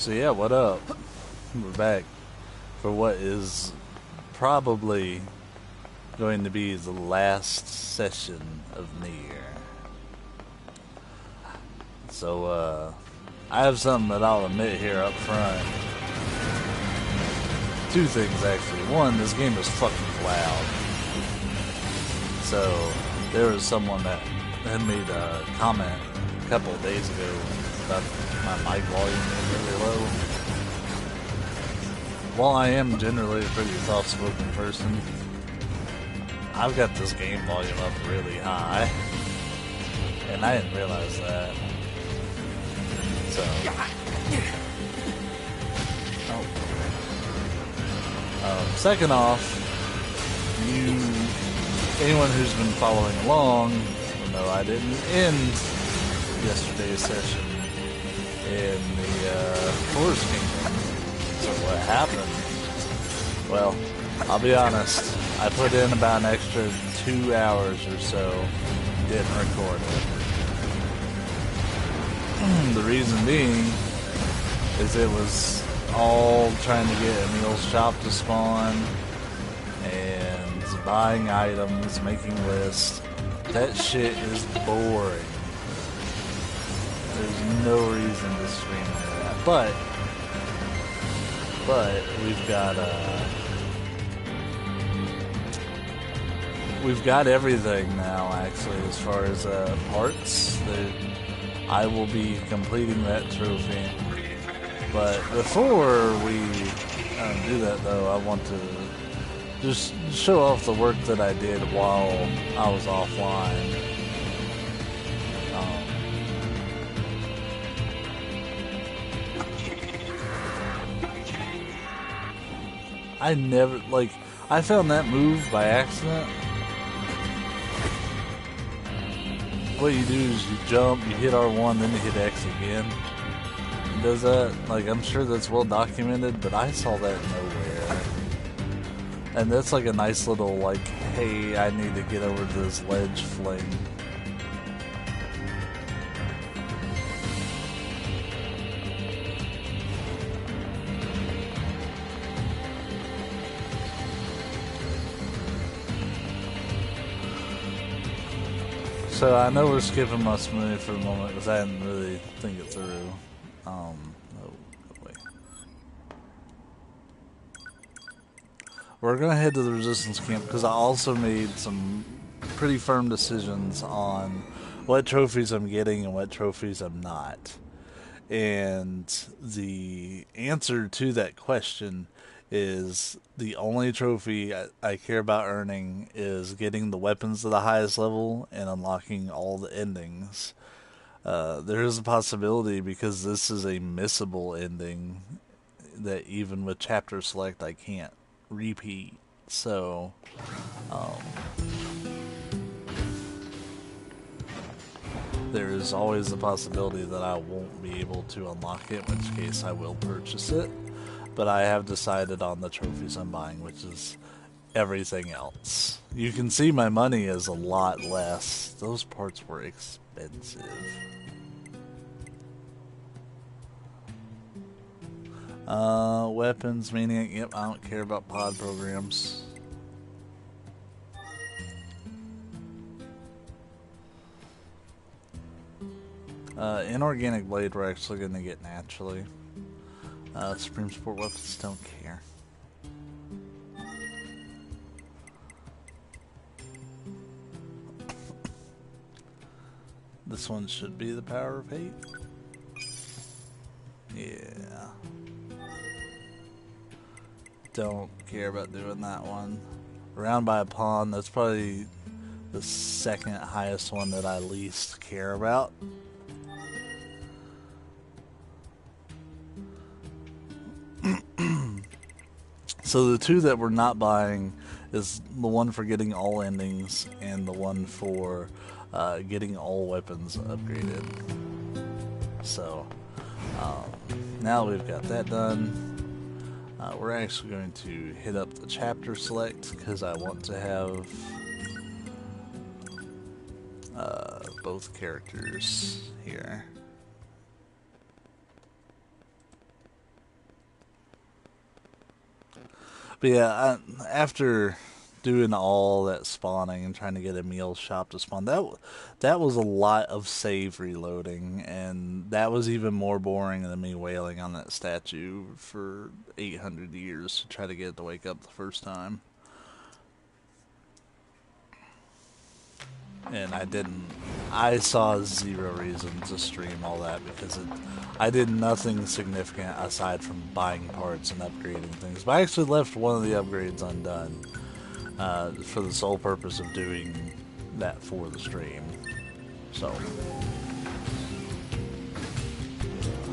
So yeah, what up? We're back for what is probably going to be the last session of NieR. So I have something that I'll admit here up front. Two things actually. One, this game is fucking loud. So there was someone that had made a comment a couple of days ago about my mic volume being really low. While I am generally a pretty soft-spoken person, I've got this game volume up really high, and I didn't realize that. So, second off, anyone who's been following along will know I didn't end yesterday's session in the Forest Kingdom. So what happened? Well, I'll be honest, I put in about an extra 2 hours or so, didn't record it. The reason being is it was all trying to get Emil's shop to spawn and buying items, making lists. That shit is boring. There's no reason to stream that. But we've got everything now, actually, as far as parts. I will be completing that trophy. But before we do that, though, I want to just show off the work that I did while I was offline. I found that move by accident. What you do is you jump, you hit R1, then you hit X again. It does that. I'm sure that's well documented, but I saw that nowhere. And that's like a nice little, hey, I need to get over this ledge fling. So I know we're skipping my smoothie for the moment because I didn't really think it through. We're gonna head to the resistance camp because I also made some pretty firm decisions on what trophies I'm getting and what trophies I'm not. And the answer to that question is the only trophy I care about earning is getting the weapons to the highest level and unlocking all the endings. There is a possibility, because this is a missable ending, that even with chapter select I can't repeat. So there is always the possibility that I won't be able to unlock it, in which case I will purchase it. But I have decided on the trophies I'm buying, which is everything else. You can see my money is a lot less. Those parts were expensive. Weapons, maniac, yep, I don't care about pod programs. Inorganic blade we're actually going to get naturally. Supreme Sport weapons, don't care. This one should be the power of hate. Yeah. Don't care about doing that one. Around by a pond, that's probably the second highest one that I least care about. So the two that we're not buying is the one for getting all endings and the one for getting all weapons upgraded. So now we've got that done. We're actually going to hit up the chapter select because I want to have both characters here. But yeah, after doing all that spawning and trying to get a meal shop to spawn, that was a lot of save reloading, and that was even more boring than me wailing on that statue for 800 years to try to get it to wake up the first time. And I didn't. I saw zero reason to stream all that because I did nothing significant aside from buying parts and upgrading things. But I actually left one of the upgrades undone for the sole purpose of doing that for the stream. So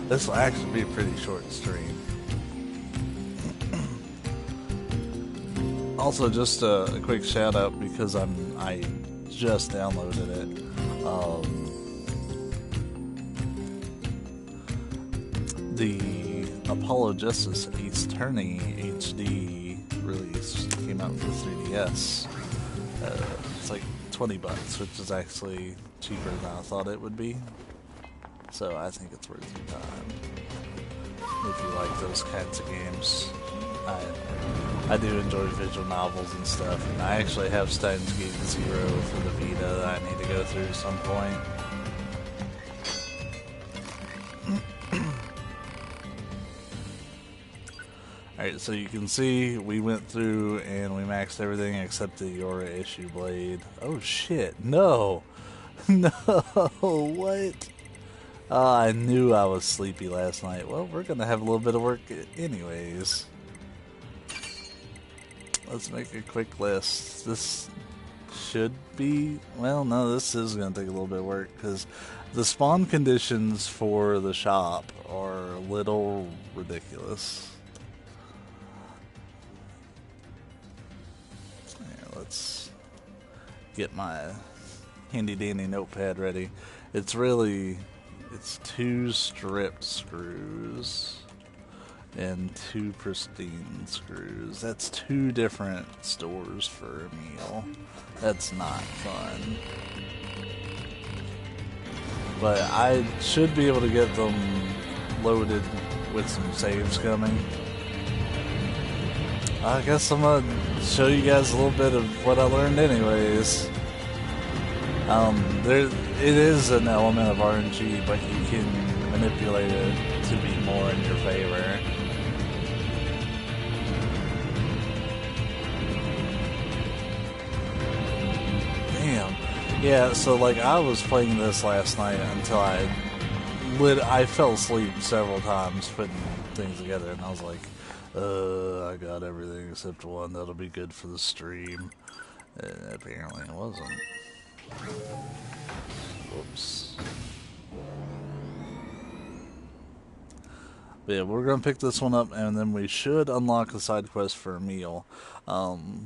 this will actually be a pretty short stream. Also, just a quick shout out because I just downloaded it. The Apollo Justice Ace Attorney HD release came out for 3DS. It's like $20, which is actually cheaper than I thought it would be. So I think it's worth your time if you like those kinds of games. I do enjoy visual novels and stuff, and I actually have Steins Gate Zero for the Vita that I need to go through at some point. Alright, so you can see we went through and we maxed everything except the Yora issue blade. Oh shit, no! No, what? I knew I was sleepy last night. Well, we're gonna have a little bit of work anyways. Let's make a quick list. This should be... Well, no, this is going to take a little bit of work, because the spawn conditions for the shop are a little ridiculous. Yeah, let's get my handy-dandy notepad ready. It's 2 stripped screws and 2 pristine screws. That's 2 different stores for a meal. That's not fun. But I should be able to get them loaded with some saves coming. I guess I'm gonna show you guys a little bit of what I learned anyways. It is an element of RNG, but you can manipulate it to be more in your favor. Yeah, so like I was playing this last night until I fell asleep several times putting things together, and I was like, I got everything except one that'll be good for the stream. Apparently it wasn't. Whoops. But yeah, we're gonna pick this one up, and then we should unlock the side quest for a meal.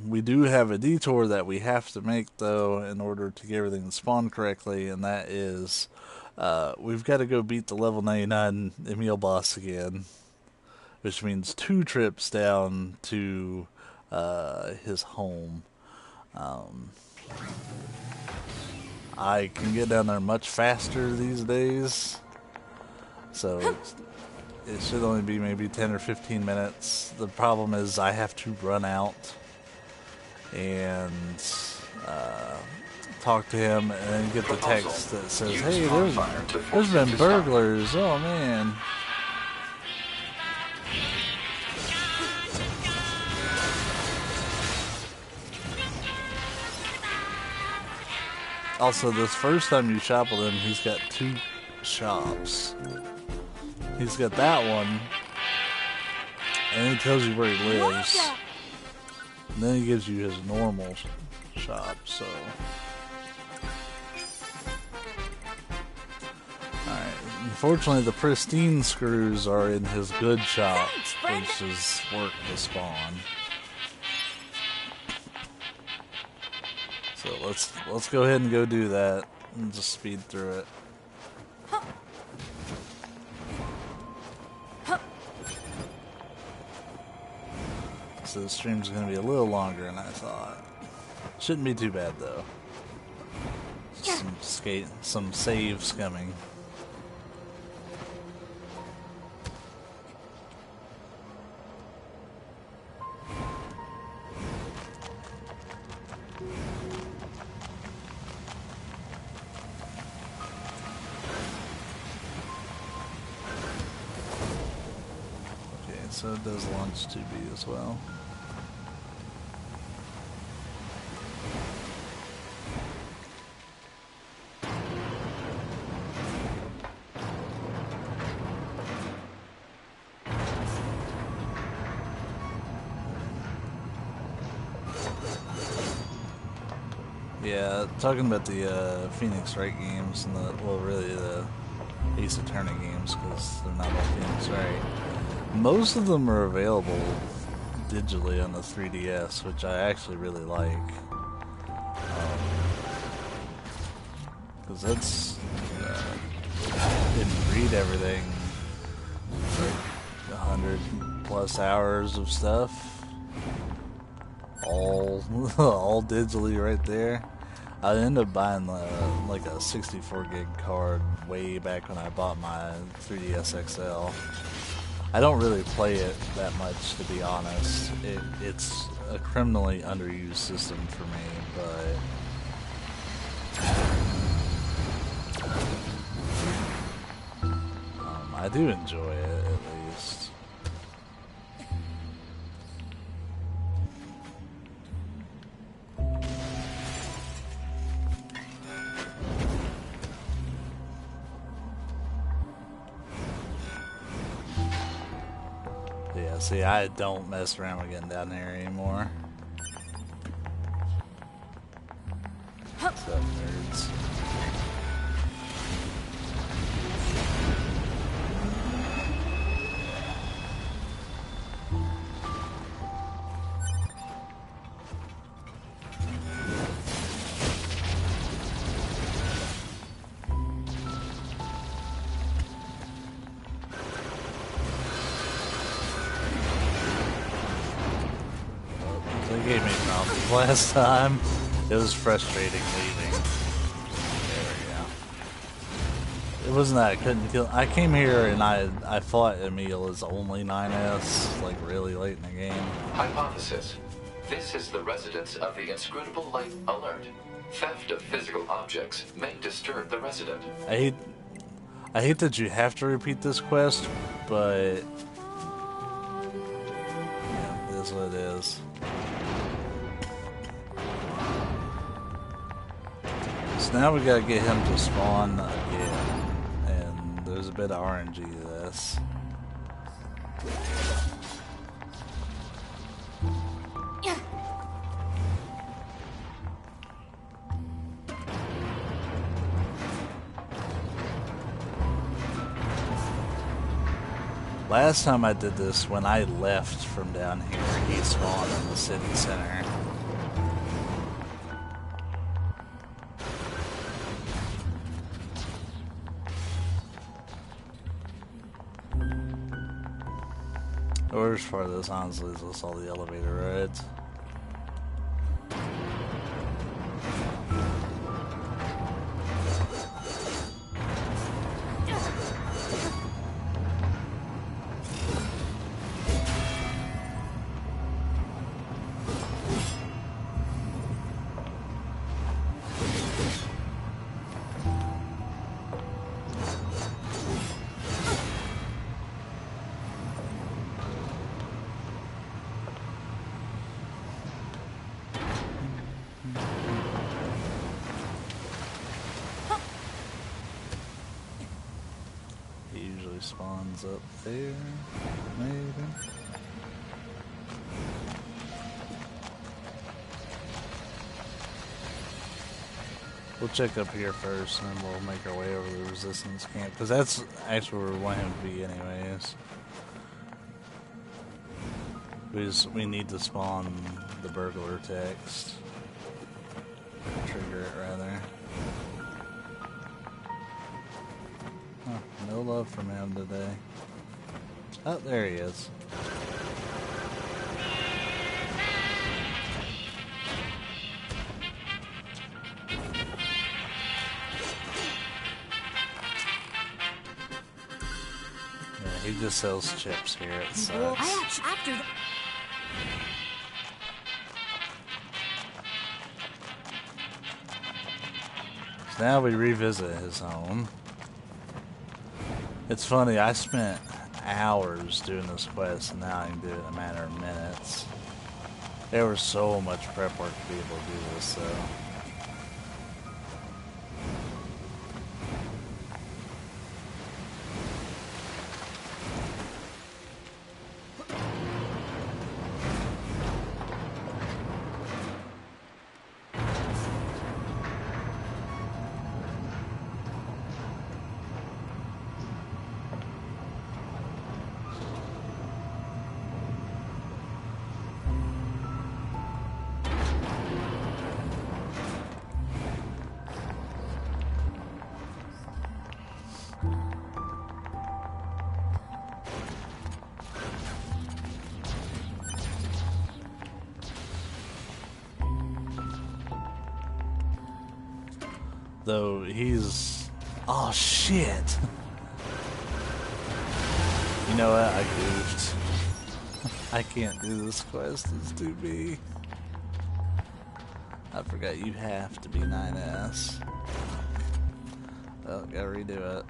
We do have a detour that we have to make, though, in order to get everything spawned correctly, and that is, we've got to go beat the level 99 Emil boss again, which means 2 trips down to his home. I can get down there much faster these days, so it should only be maybe 10 or 15 minutes. The problem is I have to run out and talk to him and then get the text that says, hey, there's been burglars. Oh, man. Also, this first time you shop with him, he's got 2 shops. He's got that one, and he tells you where he lives. And then he gives you his normal shop, so... Alright, unfortunately the pristine screws are in his good shop, which is work to spawn. So let's go ahead and go do that, and just speed through it. So the stream's going to be a little longer than I thought. Shouldn't be too bad though. Some saves coming. So it does launch 2B as well. Yeah, talking about the Phoenix Wright games and the, well, really the Ace Attorney games, because they're not all Phoenix Wright. Most of them are available digitally on the 3DS, which I actually really like. Because that's, didn't read everything, like 100 plus hours of stuff, all all digitally right there. I ended up buying like a 64 gig card way back when I bought my 3DS XL. I don't really play it that much, to be honest. It's a criminally underused system for me, but I do enjoy it, at least. Yeah, see, I don't mess around with getting down there anymore. What's up, nerds? They gave me problems last time. It was frustrating leaving. There we go. It wasn't that I couldn't kill. I came here and I fought Emil as only 9S, like really late in the game. Hypothesis. This is the residence of the inscrutable light alert. Theft of physical objects may disturb the resident. I hate that you have to repeat this quest, but yeah, it is what it is. So now we gotta get him to spawn again, and there's a bit of RNG to this. Last time I did this, when I left from down here, he spawned in the city center. The worst part of this, honestly, is with all the elevator rides. Spawns up there, maybe. We'll check up here first, and then we'll make our way over to the resistance camp, because that's actually where we want him to be anyways. We need to spawn the burglar text. Trigger it, rather. Huh, no love from him today. Oh, there he is. Yeah, he just sells chips here. It sucks. So now we revisit his home. It's funny, I spent hours doing this quest, and now I can do it in a matter of minutes. There was so much prep work to be able to do this, though. Though he's... Oh, shit! You know what? I goofed. I can't do this quest as 2B. I forgot you have to be 9S. Well, gotta redo it.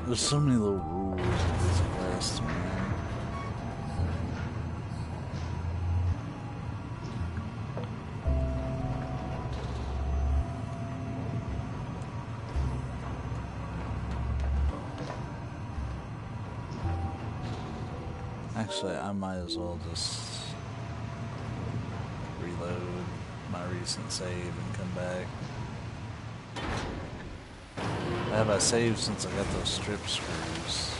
There's so many little rules with this quest, man. Actually, I might as well just reload my recent save and come back. Have I saved since I got those strip screws?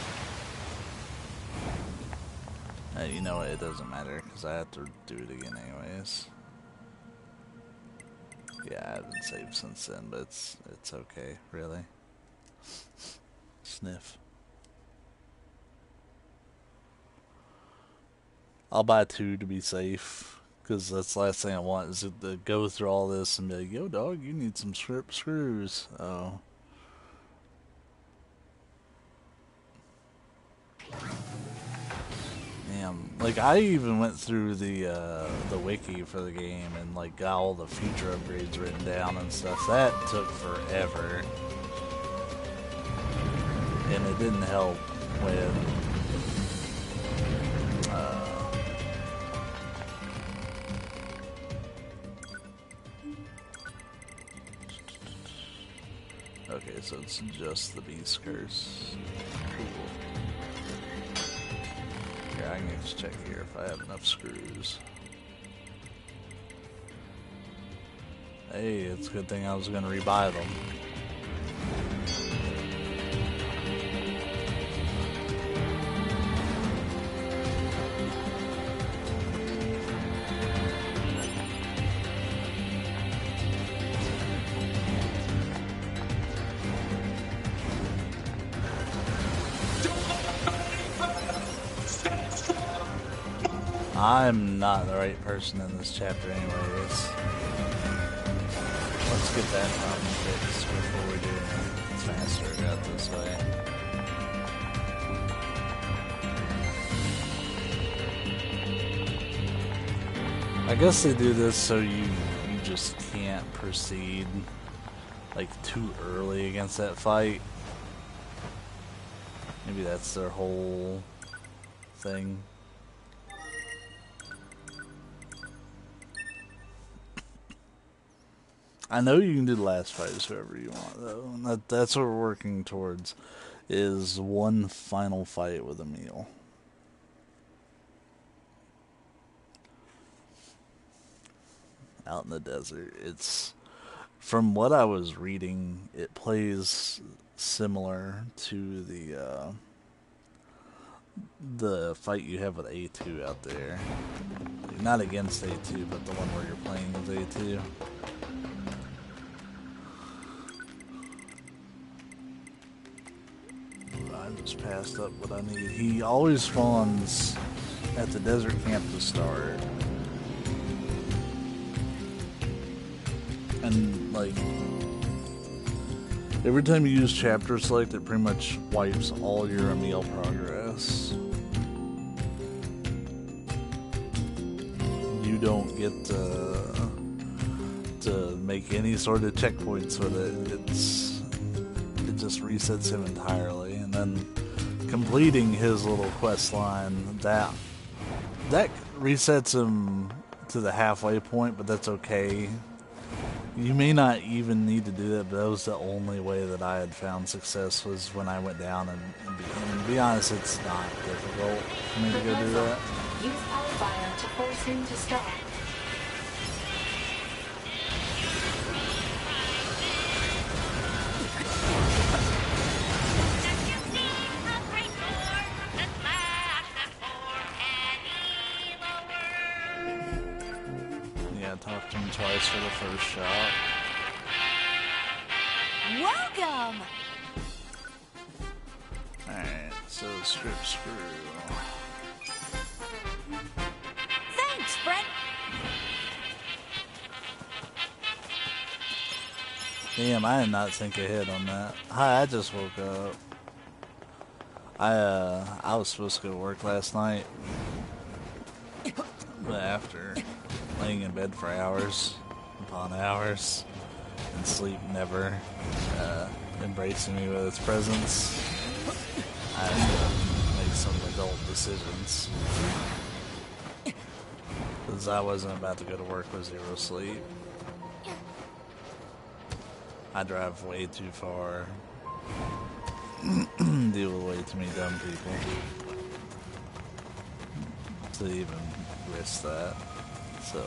You know what, it doesn't matter, because I have to do it again anyways. Yeah, I haven't saved since then, but it's okay, really. Sniff. I'll buy 2 to be safe, because that's the last thing I want is to go through all this and be like, yo dog, you need some strip screws. Oh. Damn. Like, I even went through the wiki for the game and like got all the future upgrades written down and stuff. That took forever. And it didn't help when okay, so it's just the Beast Curse. Cool. Here, I can just check here if I have enough screws. Hey, it's a good thing I was gonna rebuy them. I'm not the right person in this chapter anyways. Let's get that problem fixed before we do anything faster. Got this way. I guess they do this so you just can't proceed like too early against that fight. Maybe that's their whole thing. I know you can do the last fight as whoever you want, though. And that's what we're working towards, is one final fight with Emil. Out in the desert. It's, from what I was reading, it plays similar to the fight you have with A2 out there. Not against A2, but the one where you're playing with A2. I just passed up what I need. He always spawns at the desert camp to start. And, like, every time you use chapter select, it pretty much wipes all your Emil progress. You don't get to make any sort of checkpoints with it. just resets him entirely, and then completing his little quest line, that resets him to the halfway point, but that's okay. You may not even need to do that, but that was the only way that I had found success, was when I went down, and to be honest, it's not difficult for me to go do that. Use power fire to force him to stop. Yeah, talked to him twice for the first shot. Welcome! Alright, so script screw. Thanks, friend! Damn, I did not think ahead on that. Hi, I just woke up. I was supposed to go to work last night, but after laying in bed for hours upon hours and sleep never embracing me with its presence, I had to make some adult decisions, because I wasn't about to go to work with zero sleep. I drive way too far, deal with way too many dumb people to even risk that, so.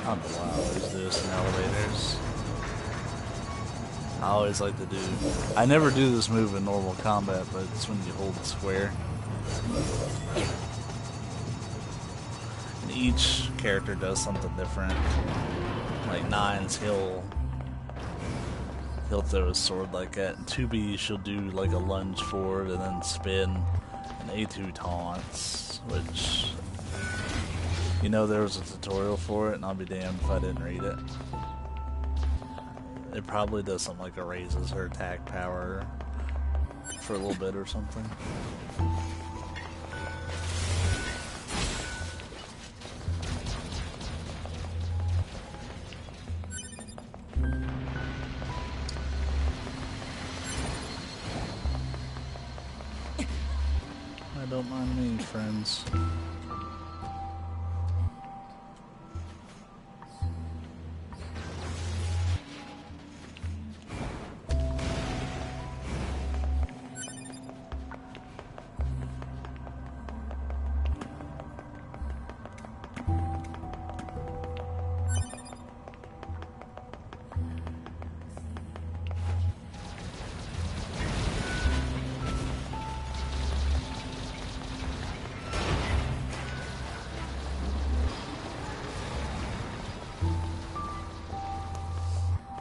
I don't know why I always do this in elevators. I always like to do... I never do this move in normal combat, but it's when you hold square. And each character does something different. Like Nine's, he'll throw his sword like that. And 2B, she'll do like a lunge forward and then spin. And A2 taunts, which... You know, there was a tutorial for it, and I'll be damned if I didn't read it. It probably does something like it raises her attack power for a little bit or something. I don't mind me, friends.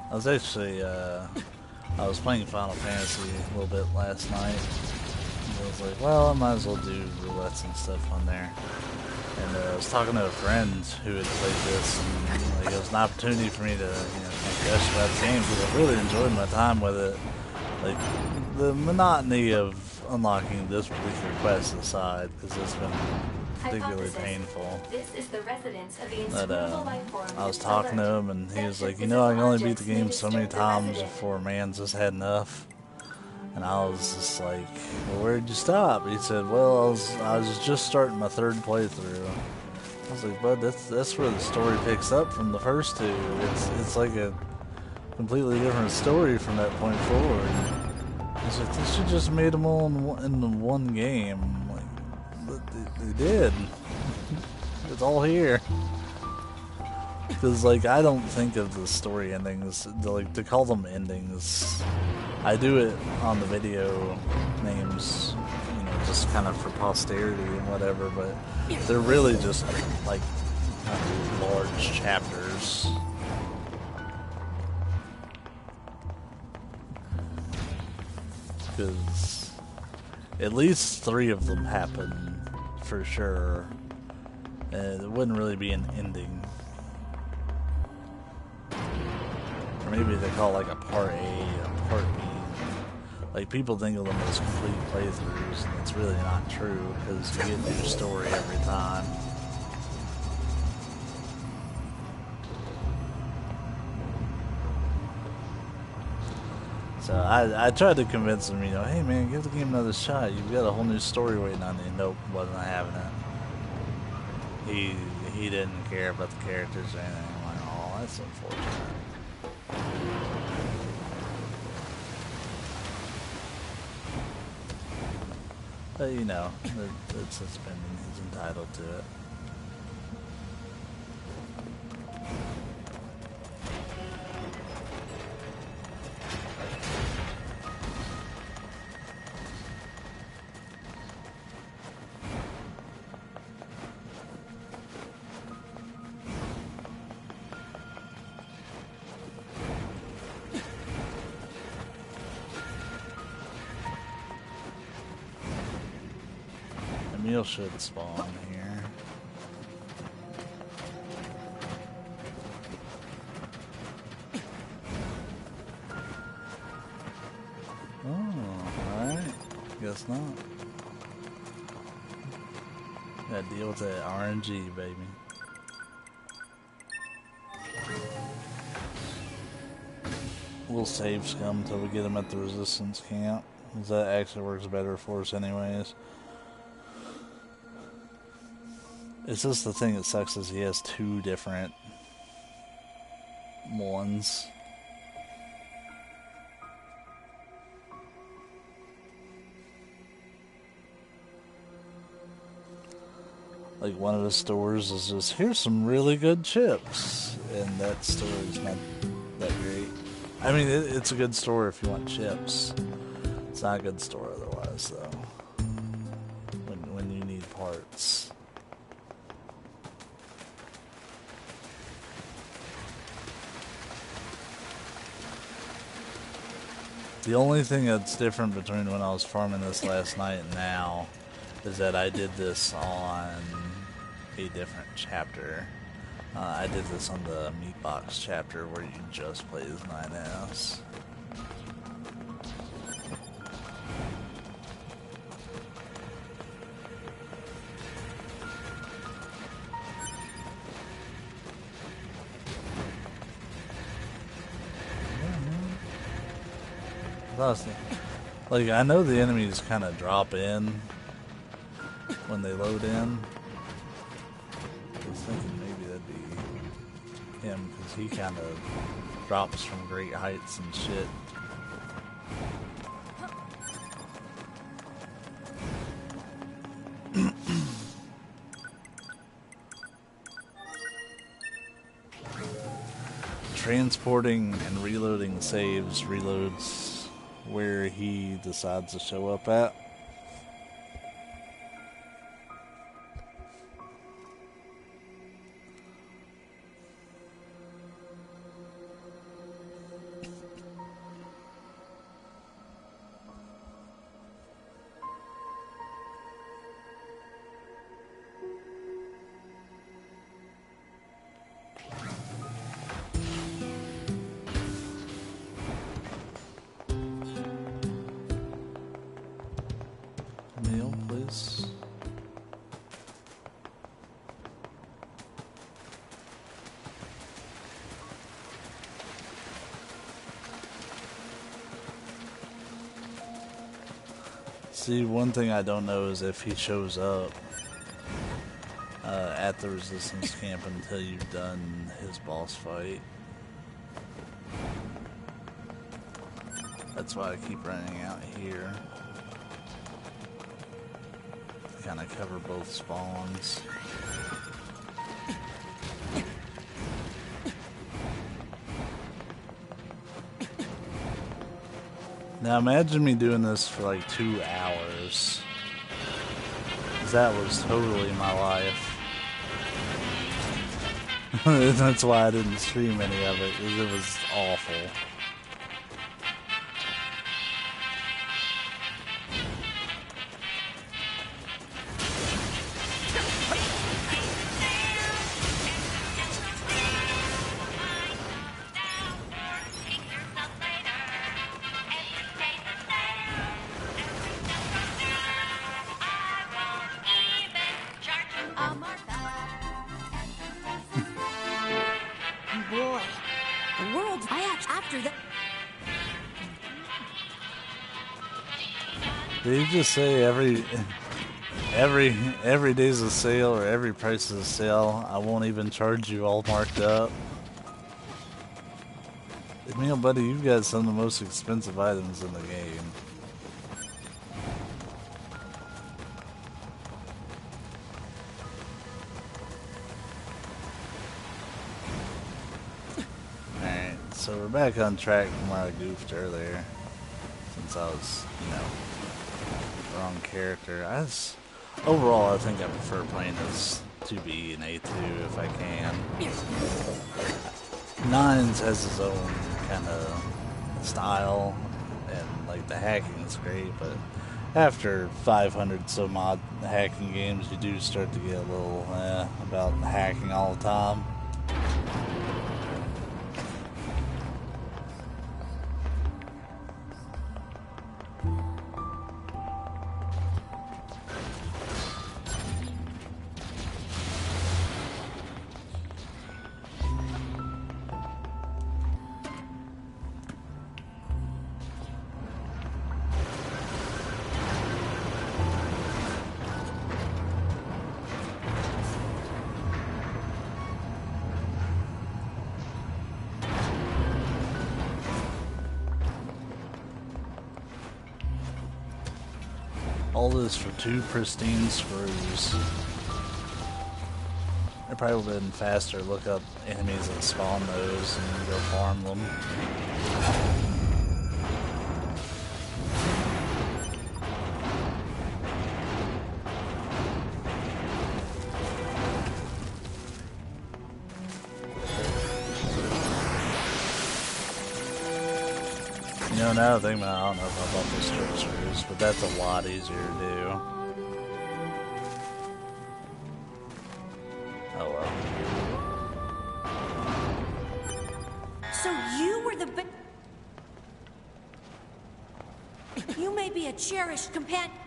I was actually, I was playing Final Fantasy a little bit last night. And I was like, well, I might as well do roulettes and stuff on there. And I was talking to a friend who had played this, and like, it was an opportunity for me to, gush about the game, because I really enjoyed my time with it. Like, the monotony of unlocking this particular quest aside, because it's been particularly painful. This is the residence of the But inscrutable life form. I was talking to him, and he was like, I can only beat the game so many times before man's just had enough. And I was just like, well, where'd you stop? He said, well, I was just starting my third playthrough. I was like, bud, that's where the story picks up from the first two. It's like a completely different story from that point forward. He's like, they should just made them all in the one game. They did. It's all here. Because, like, I don't think of the story endings, to call them endings. I do it on the video names, just kind of for posterity and whatever, but they're really just, like, kind of large chapters. Because at least 3 of them happen for sure. It wouldn't really be an ending. Or maybe they call it like a part A, a part being. Like, people think of them as complete playthroughs, and it's really not true, because you get a new story every time. So I tried to convince him, you know, hey man, give the game another shot. You've got a whole new story waiting on you. Nope, wasn't having it. He didn't care about the characters or anything. I'm like, oh, that's unfortunate. But you know, it's his opinion. He's entitled to it. Emil should spawn here. Oh, alright. Guess not. Gotta deal with that RNG, baby. We'll save scum until we get him at the resistance camp. Because that actually works better for us anyways. It's just the thing that sucks is he has two different ones. Like, one of the stores is just, here's some really good chips. And that store is not that great. I mean, it's a good store if you want chips. It's not a good store otherwise, though. When you need parts. The only thing that's different between when I was farming this last night and now is that I did this on a different chapter. I did this on the meat box chapter where you just play as 9S. Like, I know the enemies kind of drop in when they load in. I was thinking maybe that'd be him, because he kind of drops from great heights and shit. Transporting and reloading saves reloads where he decides to show up at. Meal, please. See, one thing I don't know is if he shows up at the resistance camp until you've done his boss fight. That's why I keep running out here. Kind of cover both spawns. Now imagine me doing this for like 2 hours. 'Cause that was totally my life. That's why I didn't stream any of it, because it was awful. after that. Did you just say every day's a sale or every price is a sale? I won't even charge you all marked up. Emil, buddy, you've got some of the most expensive items in the game. Alright, so we're back on track from where I goofed earlier. Since I was, wrong character. Overall, I think I prefer playing as 2B and A2 if I can. Nines has his own kind of style, and like the hacking is great, but after 500 some odd hacking games, you do start to get a little about hacking all the time. All this for 2 pristine screws. It probably would have been faster to look up enemies that spawn those and go farm them. Now I think about, I don't know if I bought those strip screws, but that's a lot easier to do. Oh well. So you were the You may be a cherished companion.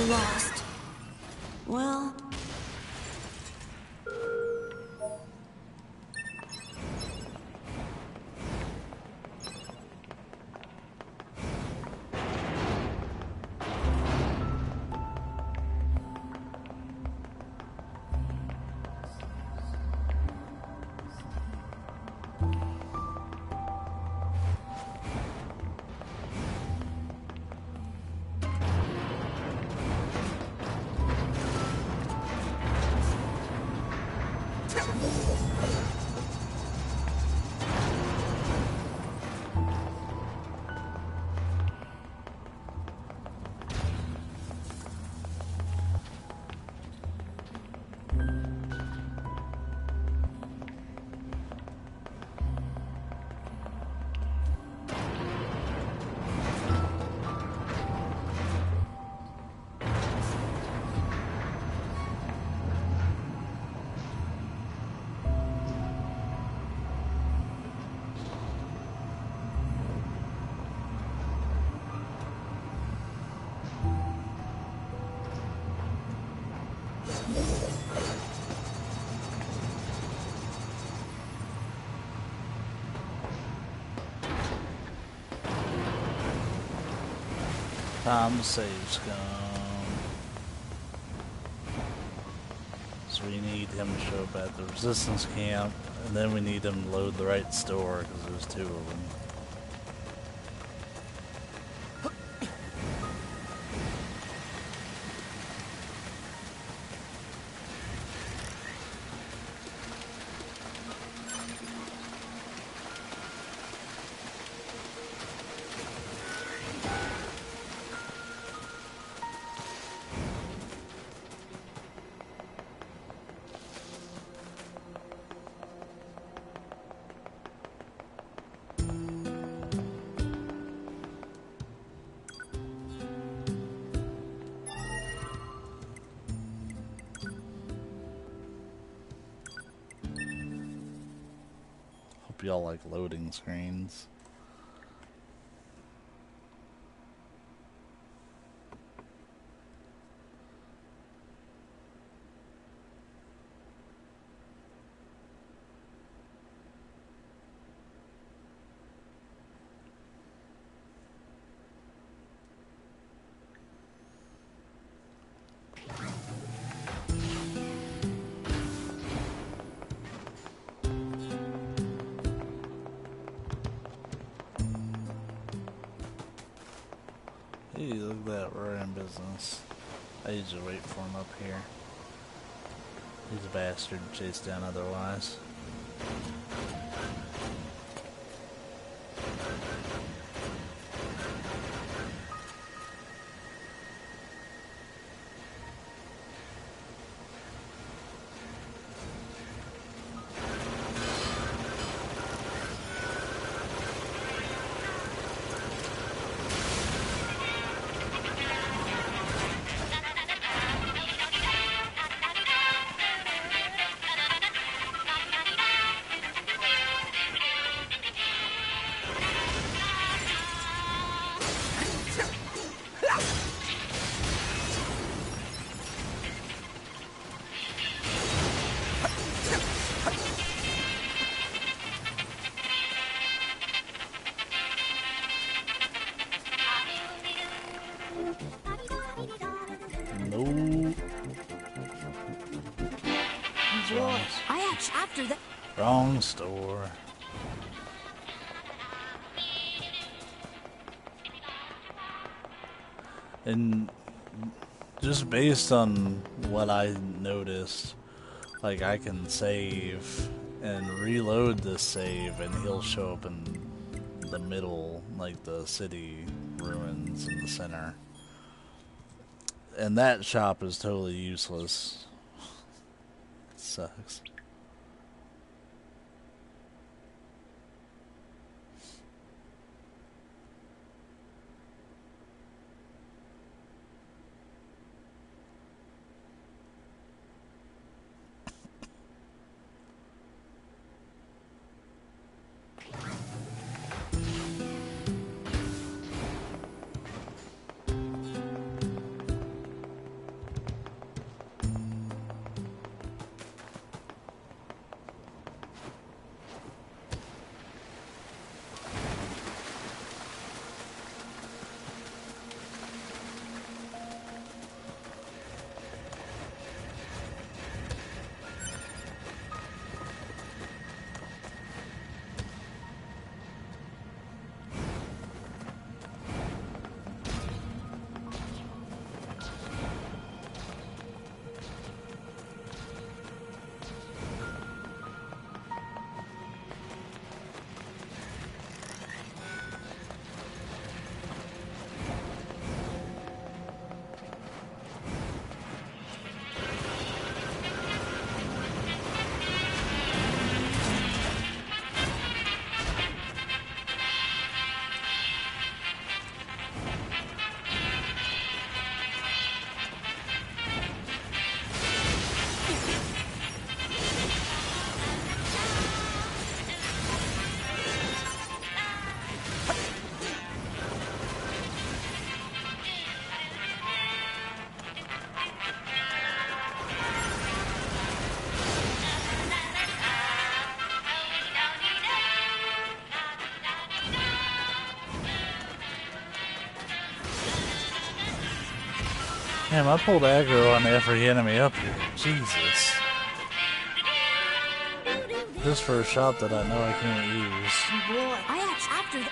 Lost. Well... Time to save scum. So we need him to show up at the resistance camp, and then we need him to load the right store, because there's 2 of them. hope y'all like loading screens. Hey, look at that, we're in business. I usually wait for him up here. He's a bastard to chase down otherwise. After that. Wrong store. And just based on what I noticed, like I can save and reload this save and he'll show up in the middle, like the city ruins in the center. And that shop is totally useless. Sucks. Damn, I pulled aggro on every enemy up here. Jesus. Just for a shot that I know I can't use. After that.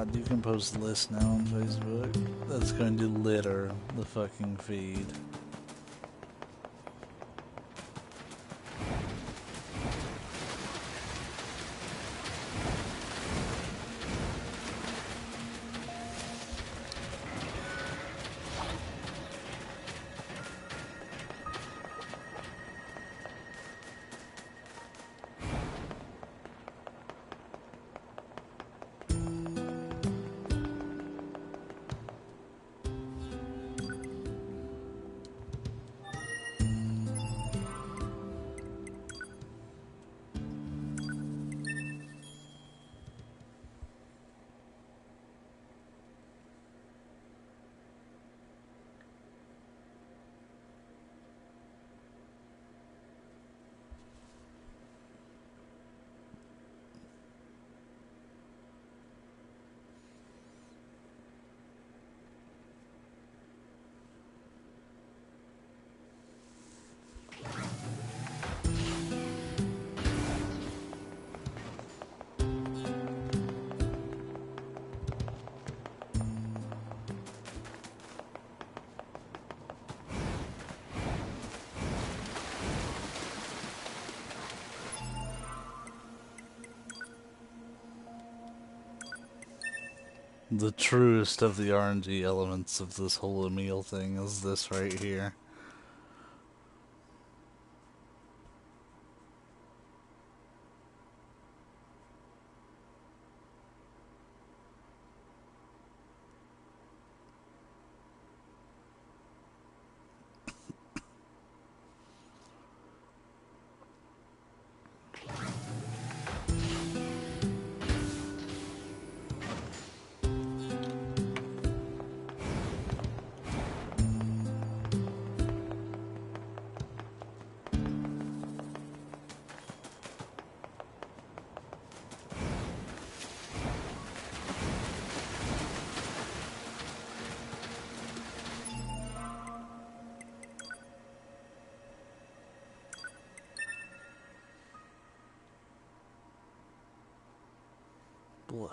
God, you can post lists now on Facebook. That's going to litter the fucking feed. The truest of the RNG elements of this whole meal thing is this right here. Blah.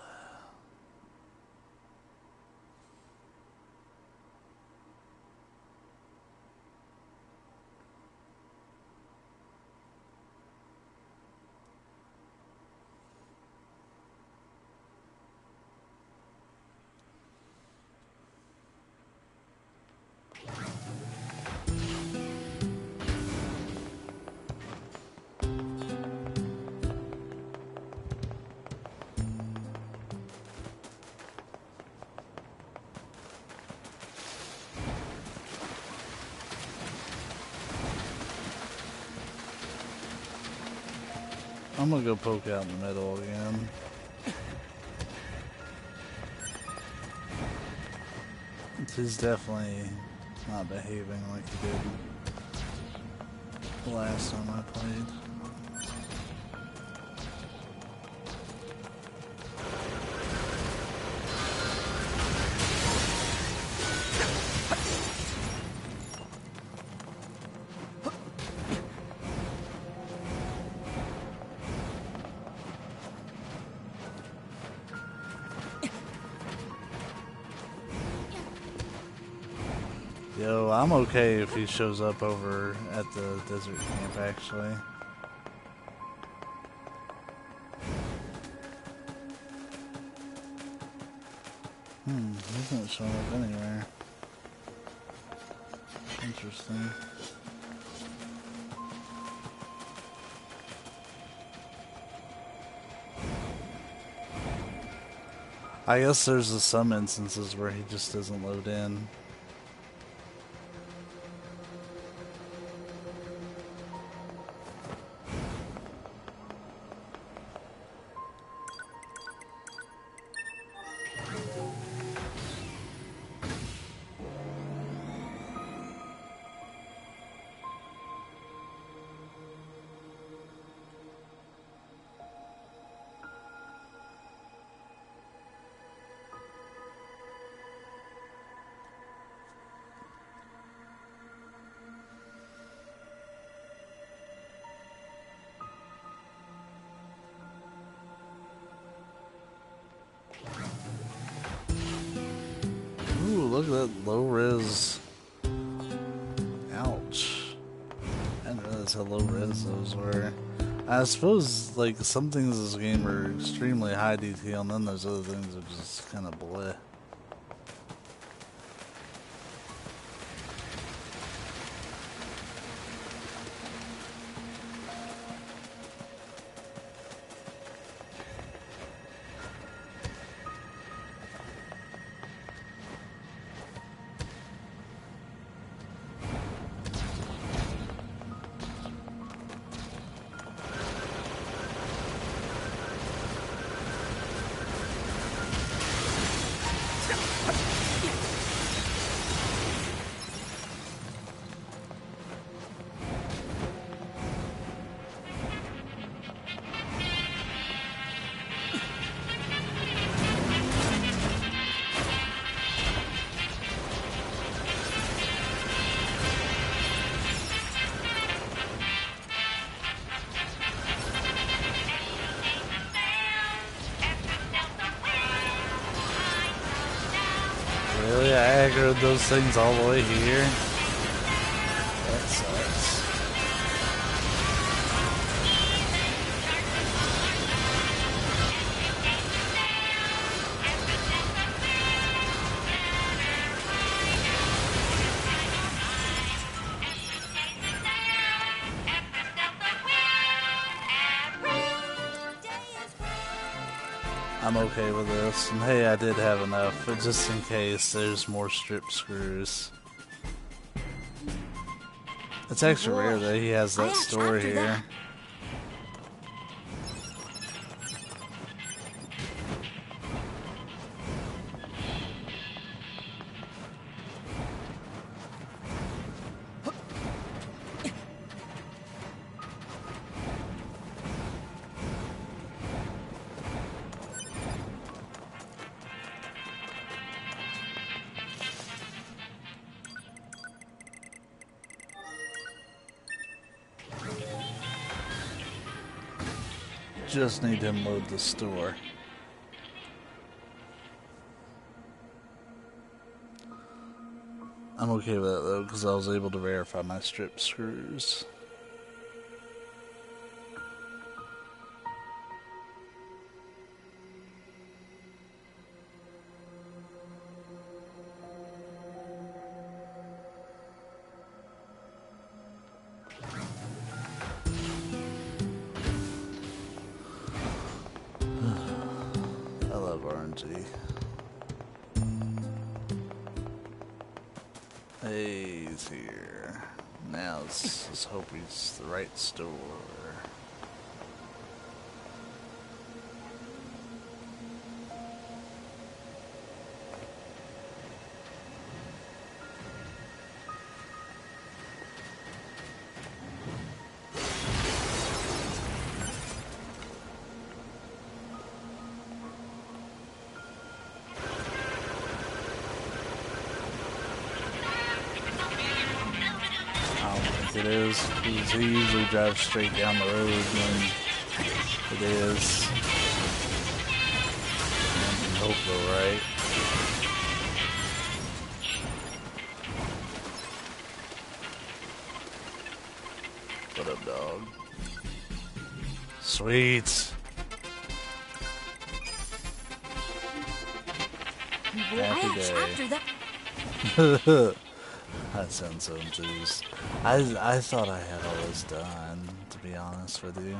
I'm gonna go poke out in the middle again. He's definitely not behaving like he did the last time I played. Yo, I'm okay if he shows up over at the desert camp, actually. He's not showing up anywhere. Interesting. I guess there's some instances where he just doesn't load in. look at that low res. Ouch. I didn't realize how low res those were. I suppose, like, some things in this game are extremely high detail, and then there's other things that are just kind of bleh. Really? I aggroed those things all the way here? That sucks. I'm okay with this, and hey, I did have enough, but just in case there's more strip screws. It's extra rare that he has that store here. Just need to unload the store. I'm okay with that though, because I was able to verify my strip screws. I love RNG. Hey, he's here. Now let's hope he's the right store. It is, because he usually drives straight down the road when it is. And hope we're right. What up, dog? Sweet. Happy day. I sound so enthused. I thought I had all this done, to be honest with you.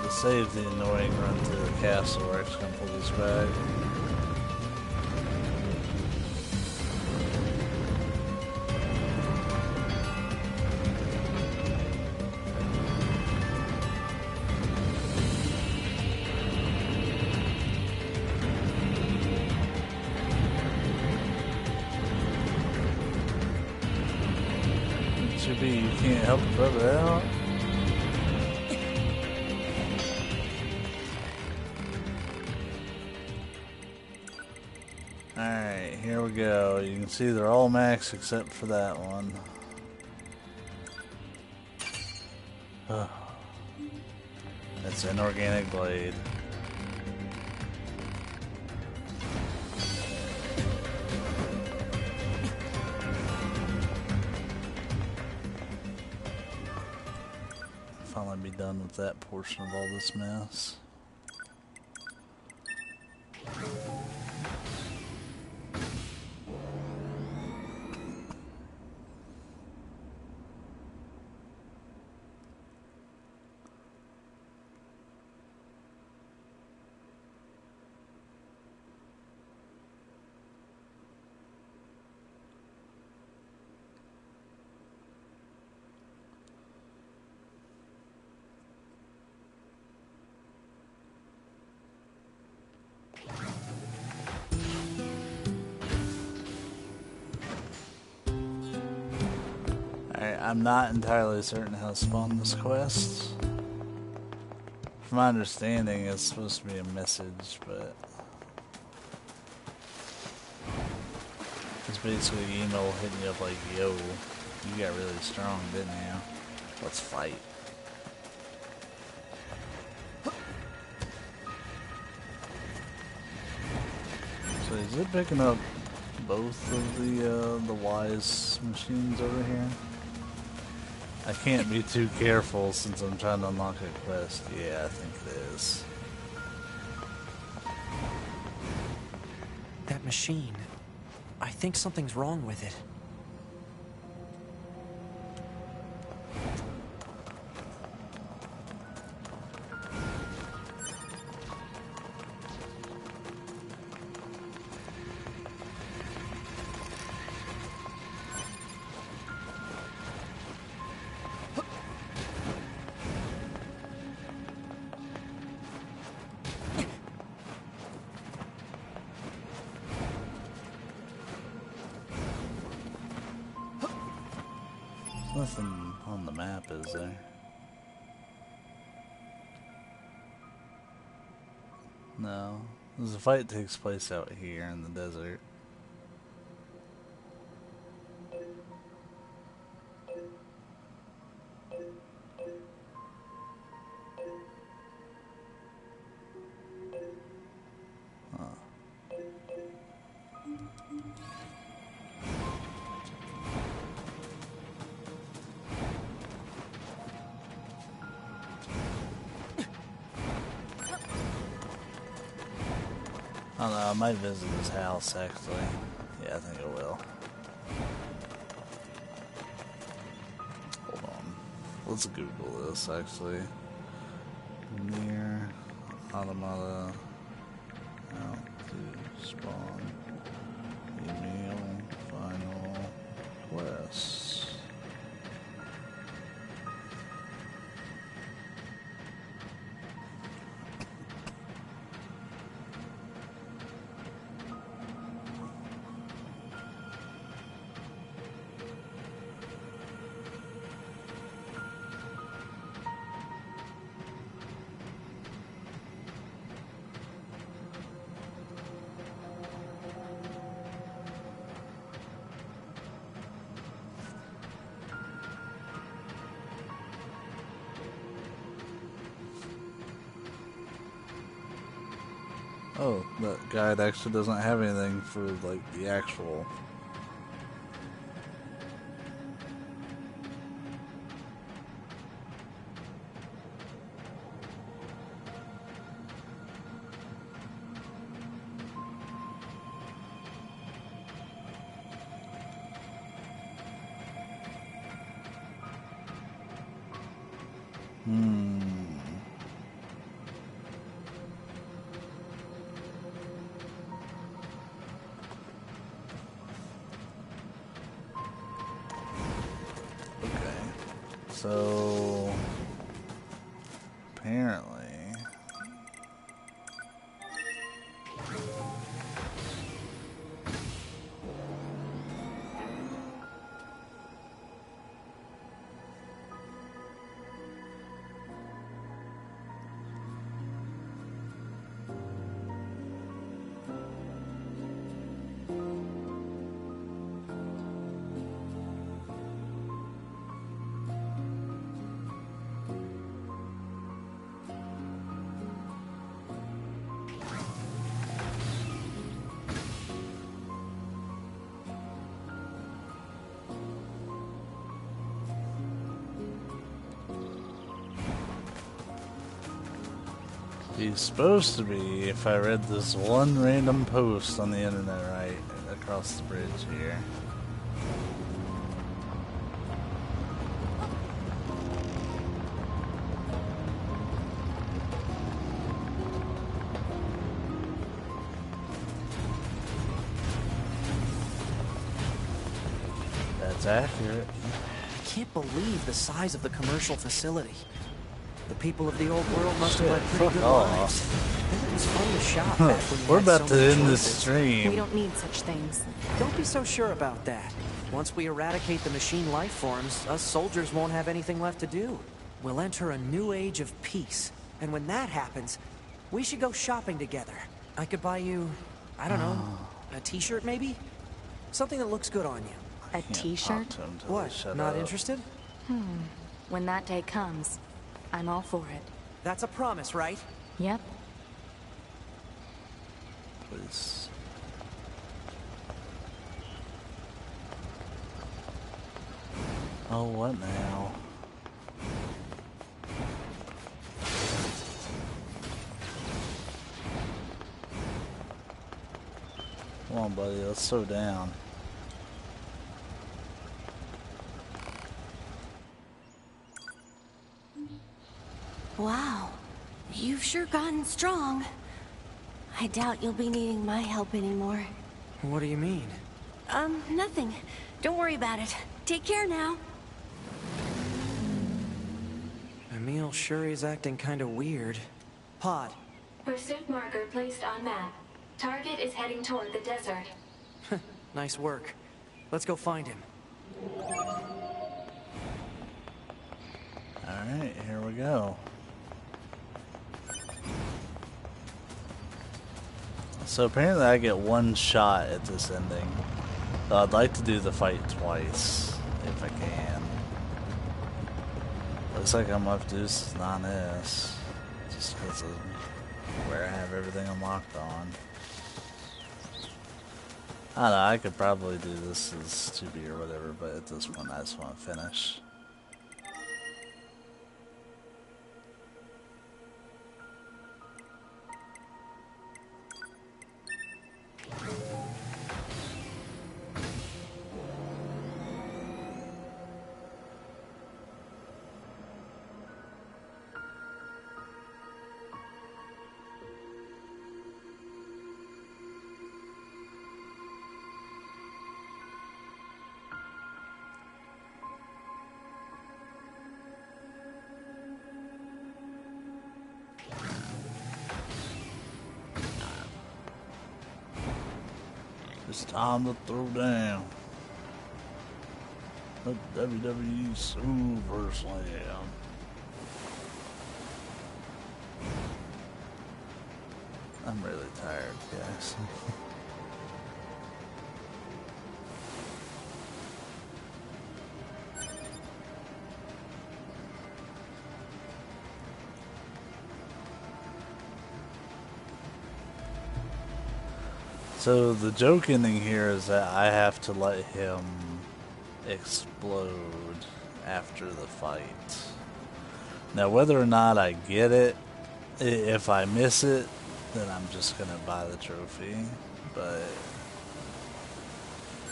Save the annoying run to the castle where I can pull this back. Should be you can't help a brother out. Alright, here we go. You can see they're all max except for that one. It's inorganic blade. Finally be done with that portion of all this mess. I'm not entirely certain how to spawn this quest. From my understanding, it's supposed to be a message, but it's basically email hitting you up like, yo, you got really strong, didn't you? Let's fight. So is it picking up both of the wise machines over here? I can't be too careful since I'm trying to unlock a quest. Yeah, I think it is. That machine. I think something's wrong with it. Nothing on the map, is there? No. The fight takes place out here in the desert. I don't know, I might visit his house actually. Yeah, I think I will. Hold on. Let's Google this actually. NieR Automata. How to spawn email final quests. Oh, that guide actually doesn't have anything for, like, the actual... So apparently He's supposed to be, if I read this one random post on the internet right across the bridge here. That's accurate. I can't believe the size of the commercial facility. The people of the old world must have led pretty fuck good off. lives. It was fun to shop back when you We're had about so to many end this choices. stream. We don't need such things. Don't be so sure about that. Once we eradicate the machine life forms, us soldiers won't have anything left to do. We'll enter a new age of peace. And when that happens, we should go shopping together. I could buy you, I don't know, a t-shirt maybe? Something that looks good on you. A Can't t-shirt? talk to him till he What, shut not up. interested? When that day comes, I'm all for it. That's a promise, right? Yep. Please. Oh, what now? Come on, buddy, let's slow down. Wow, you've sure gotten strong. I doubt you'll be needing my help anymore. What do you mean? Nothing. Don't worry about it. Take care now. Emil sure is acting kinda weird. Pod. Pursuit marker placed on map. Target is heading toward the desert. Nice work. Let's go find him. Alright, here we go. So apparently I get one shot at this ending. So I'd like to do the fight twice, if I can. Looks like I'm up to this non-S. Just because of where I have everything unlocked on. I don't know, I could probably do this as 2B or whatever, but at this point I just want to finish. It's time to throw down. Let WWE Super Slam. I'm really tired, guys. So the joke ending here is that I have to let him explode after the fight. Now whether or not I get it, if I miss it, then I'm just gonna buy the trophy. But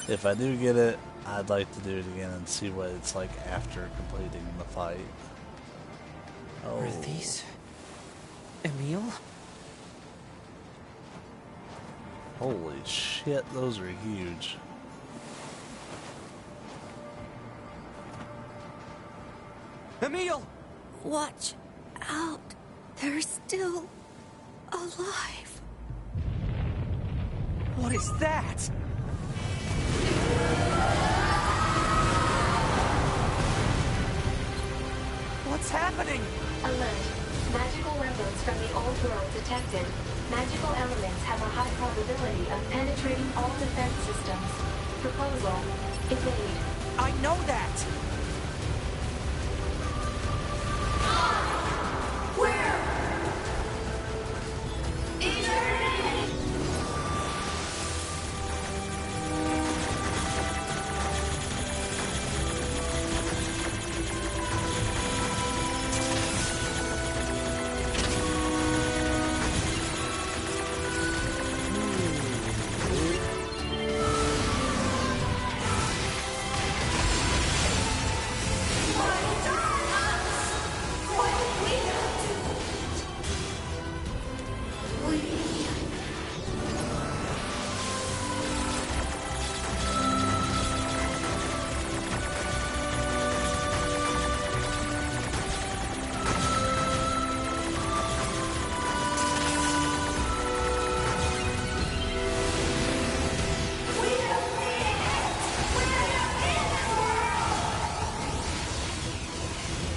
if I do get it, I'd like to do it again and see what it's like after completing the fight. Oh. Are these Emil? Holy shit, those are huge. Emil! Watch out. They're still alive. What is that? What's happening? Alert. Magical weapons from the old world detected. Magical elements have a high probability of penetrating all defense systems. Proposal. Evade. I know that!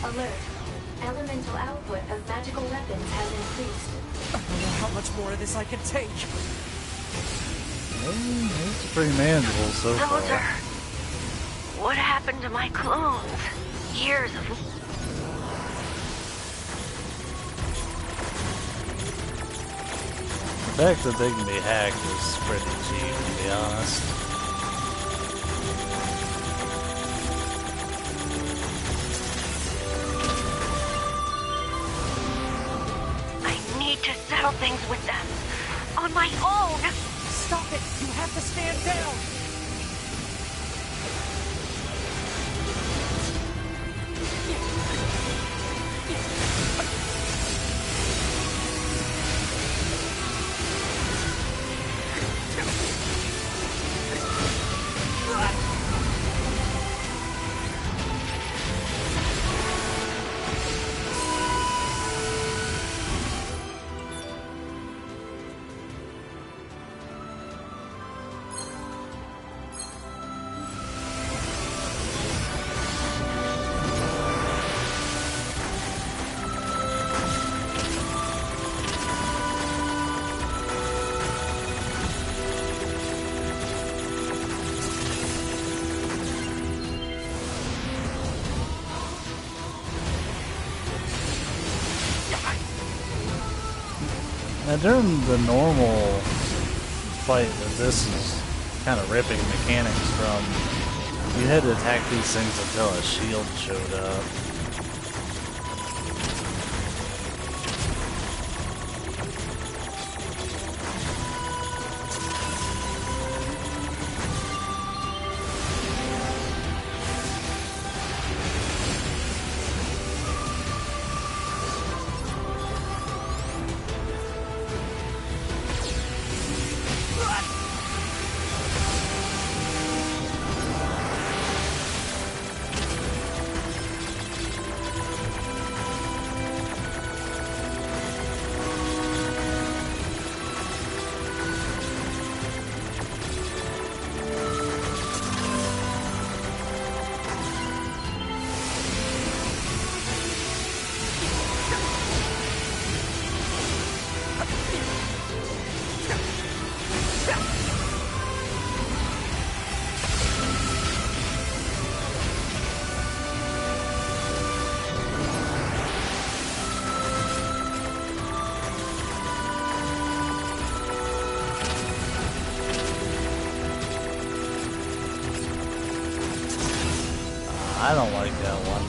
Alert. Elemental output of magical weapons has increased. I don't know how much more of this I can take. It's pretty manageable so far. Those are... What happened to my clones? Years of... The fact that they can be hacked is pretty cheap, to be honest. I need to settle things with them. On my own! Stop it! You have to stand down! Now during the normal fight that this is kind of ripping mechanics from, you had to attack these things until a shield showed up. I don't like that one.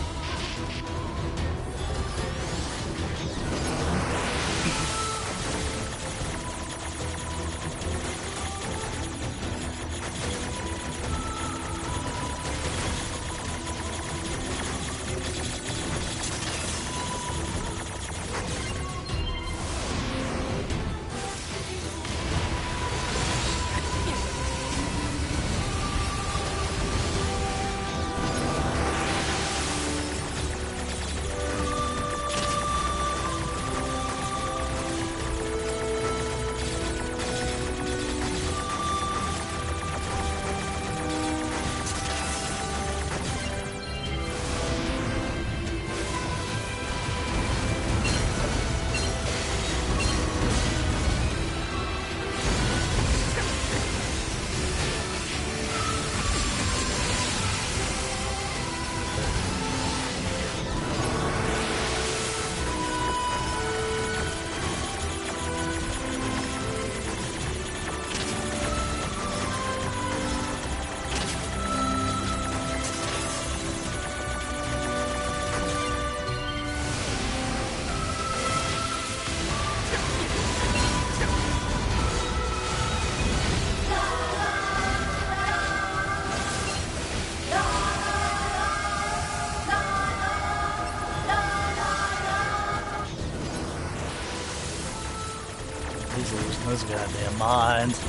He's losing his goddamn mind.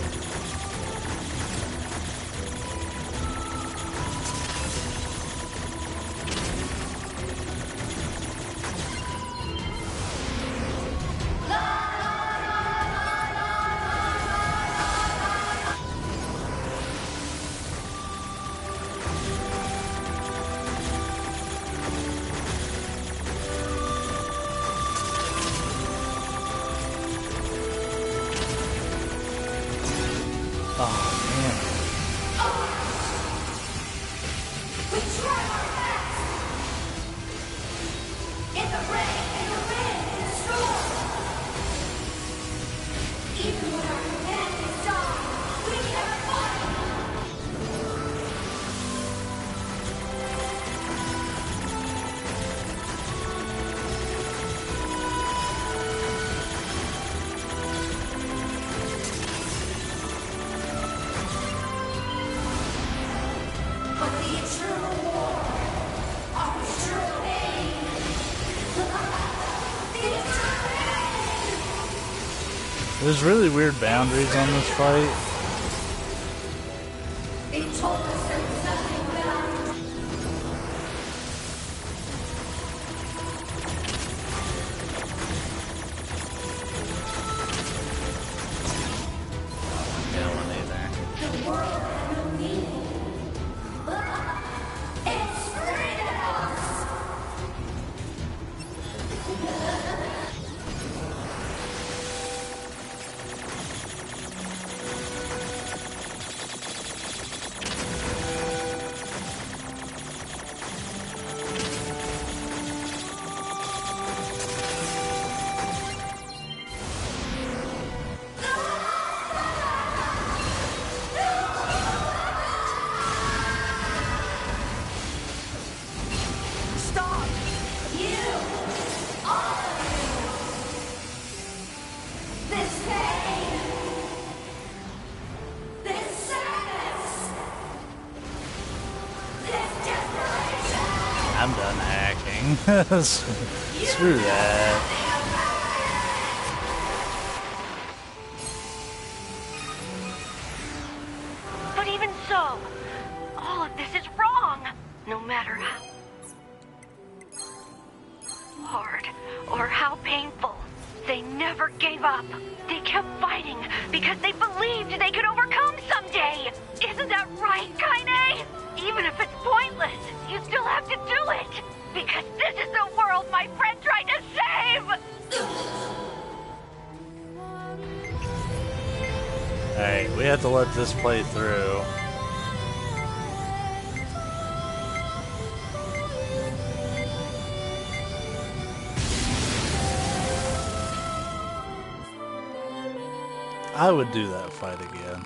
There's really weird boundaries on this fight. I'm done hacking. Screw that. But even so, all of this is wrong. No matter how hard or how painful, they never gave up. They kept fighting because they believed they could overcome someday. Isn't that right, Kaine? Even if it's pointless, you still have to do it. Because this is the world my friend tried to save! Alright, we have to let this play through. I would do that fight again.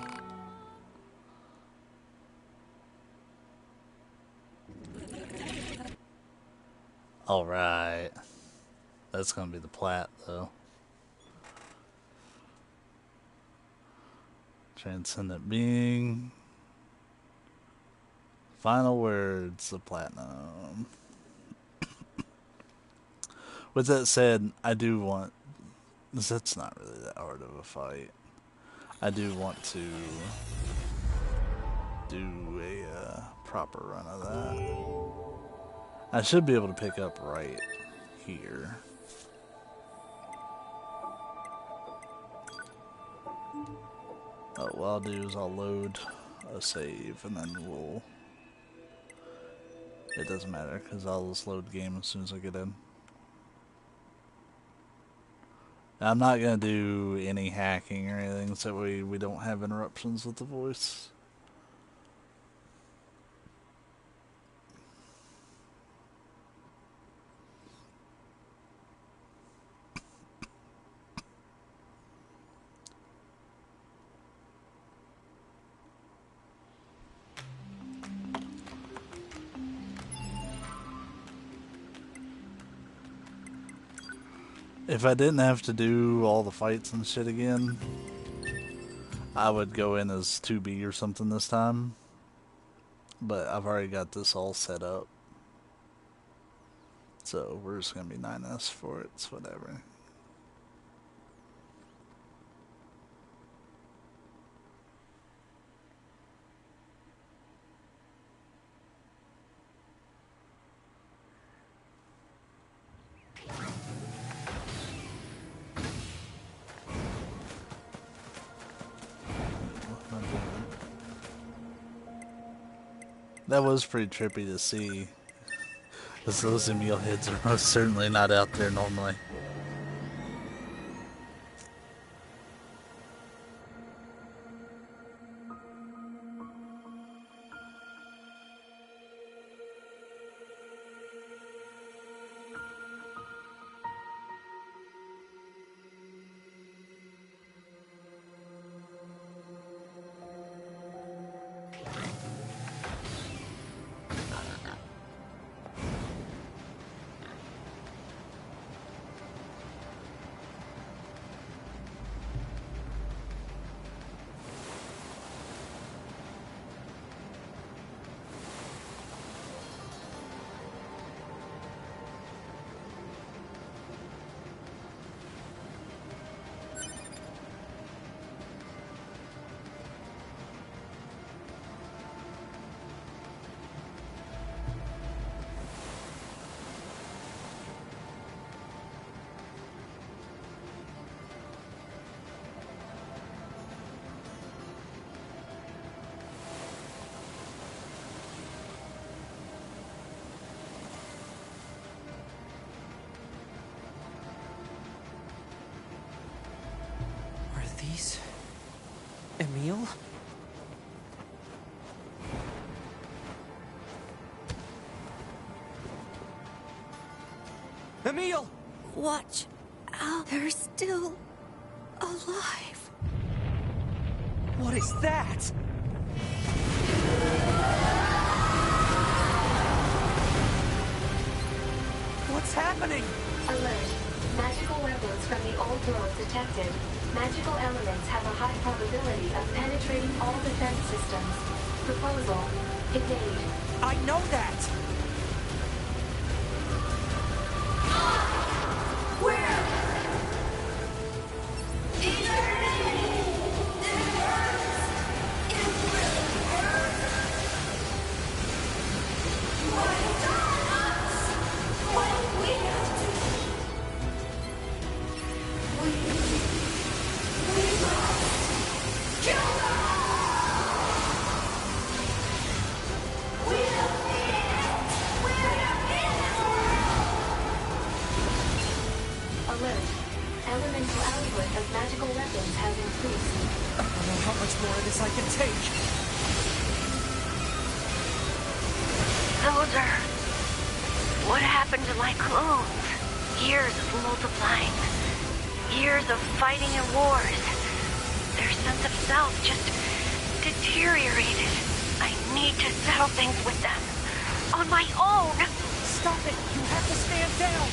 Alright. That's gonna be the plat, though. Transcendent being. Final words, the platinum. With that said, I do want... That's not really that hard of a fight. I do want to do a proper run of that. I should be able to pick up right here. What I'll do is I'll load a save and then we'll... It doesn't matter because I'll just load the game as soon as I get in. I'm not going to do any hacking or anything so we don't have interruptions with the voice. If I didn't have to do all the fights and shit again, I would go in as 2B or something this time. But I've already got this all set up. So we're just going to be 9S for it, it's whatever. That was pretty trippy to see, because those Emil heads are most certainly not out there normally. Emil? Emil! Watch out. They're still alive. What is that? What's happening? Alert. Magical weapons from the old world detected. Magical elements have a high probability of penetrating all defense systems. Proposal. Evade. I know that! Alert. Elemental output of magical weapons has increased. I don't know how much more of this I can take. Soldier, what happened to my clones? Years of multiplying. Years of fighting and wars. Their sense of self just deteriorated. I need to settle things with them. On my own! Stop it! You have to stand down!